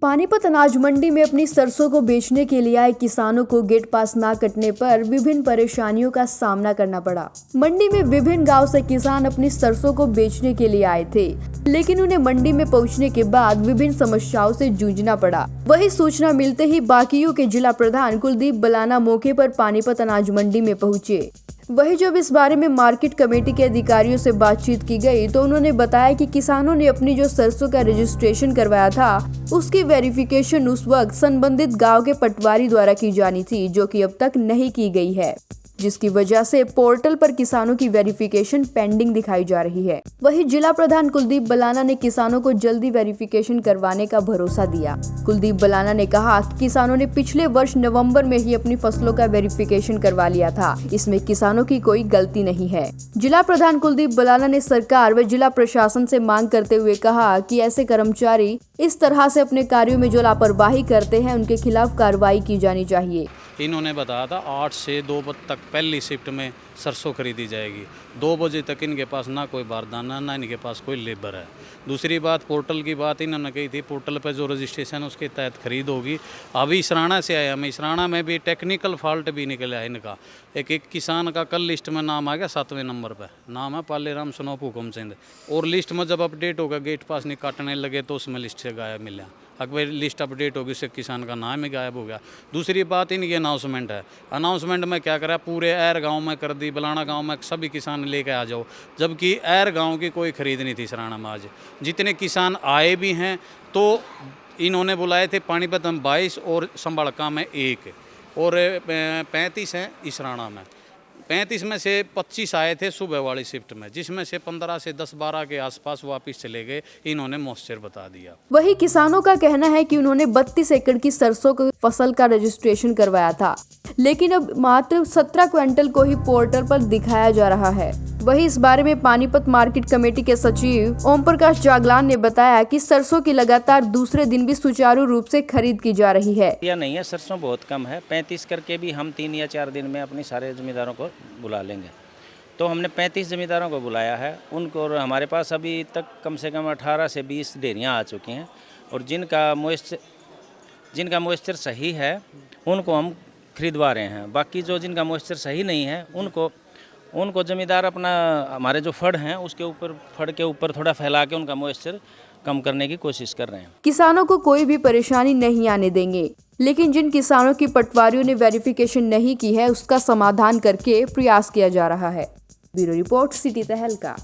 पानीपत अनाज मंडी में अपनी सरसों को बेचने के लिए आए किसानों को गेट पास ना कटने पर विभिन्न परेशानियों का सामना करना पड़ा। मंडी में विभिन्न गांव से किसान अपनी सरसों को बेचने के लिए आए थे, लेकिन उन्हें मंडी में पहुंचने के बाद विभिन्न समस्याओं से जूझना पड़ा। वही सूचना मिलते ही बाकियों के जिला प्रधान कुलदीप बलाना मौके पर पानीपत अनाज मंडी में पहुंचे। वही जब इस बारे में मार्केट कमेटी के अधिकारियों से बातचीत की गई तो उन्होंने बताया कि किसानों ने अपनी जो सरसों का रजिस्ट्रेशन करवाया था उसकी वेरिफिकेशन उस वक्त संबंधित गांव के पटवारी द्वारा की जानी थी, जो कि अब तक नहीं की गई है, जिसकी वजह से पोर्टल पर किसानों की वेरिफिकेशन पेंडिंग दिखाई जा रही है। वही जिला प्रधान कुलदीप बलाना ने किसानों को जल्दी वेरिफिकेशन करवाने का भरोसा दिया। कुलदीप बलाना ने कहा कि किसानों ने पिछले वर्ष नवंबर में ही अपनी फसलों का वेरिफिकेशन करवा लिया था, इसमें किसानों की कोई गलती नहीं है। जिला प्रधान कुलदीप बलाना ने सरकार व जिला प्रशासन से मांग करते हुए कहा कि ऐसे कर्मचारी इस तरह से अपने कार्यों में जो लापरवाही करते हैं उनके खिलाफ कार्रवाई की जानी चाहिए। इन्होंने बताया था 8 से 2 बजे तक पहली शिफ्ट में सरसों खरीदी जाएगी। 2 बजे तक इनके पास ना कोई बारदाना ना इनके पास कोई लेबर है। दूसरी बात पोर्टल की बात इन्होंने कही थी, पोर्टल पर जो रजिस्ट्रेशन है उसके तहत खरीद होगी। अभी इसराना से आया, मैं इसराना में भी टेक्निकल फॉल्ट भी निकला है इनका। एक किसान का कल लिस्ट में नाम आ गया 7वें नंबर पर, नाम है पालेराम सनोप हुकुम सिंह, और लिस्ट में जब अपडेट होगा गेट पास नहीं काटने लगे तो उसमें लिस्ट से गायब मिला। अगर लिस्ट अपडेट होगी उससे किसान का नाम ही गायब हो गया। दूसरी बात इनकी अनाउंसमेंट है, अनाउंसमेंट में क्या करा, पूरे एर गांव में कर दी, बलाना गांव में सभी किसान लेके आ जाओ, जबकि एर गांव की कोई खरीद नहीं थी सराना में। आज जितने किसान आए भी हैं तो इन्होंने बुलाए थे पानीपत में 22 और संबड़का में 1 और 35 हैं इसराना में। 35 में से 25 आए थे सुबह वाली शिफ्ट में, जिसमें से 15 से 10-12 के आसपास वापस चले गए। इन्होंने मॉइस्चर बता दिया। वही किसानों का कहना है कि उन्होंने 32 एकड़ की सरसों की फसल का रजिस्ट्रेशन करवाया था, लेकिन अब मात्र 17 क्विंटल को ही पोर्टल पर दिखाया जा रहा है। वही इस बारे में पानीपत मार्केट कमेटी के सचिव ओम प्रकाश जागलान ने बताया कि सरसों की लगातार दूसरे दिन भी सुचारू रूप से खरीद की जा रही है। या नहीं है, सरसों बहुत कम है। 35 करके भी हम 3 या 4 दिन में अपने सारे जमींदारों को बुला लेंगे। तो हमने 35 जमींदारों को बुलाया है उनको, और हमारे पास अभी तक कम से कम 18 से 20 डेयरियाँ आ चुकी हैं, और जिनका मॉइस्चर सही है उनको हम खरीदवा रहे हैं। बाकी जो जिनका मॉइस्चर सही नहीं है उनको जमींदार अपना हमारे जो फड़ हैं उसके ऊपर फड़ के ऊपर थोड़ा फैला के उनका मॉइस्चर कम करने की कोशिश कर रहे हैं। किसानों को कोई भी परेशानी नहीं आने देंगे, लेकिन जिन किसानों की पटवारियों ने वेरिफिकेशन नहीं की है उसका समाधान करके प्रयास किया जा रहा है। ब्यूरो रिपोर्ट, सिटी तहलका।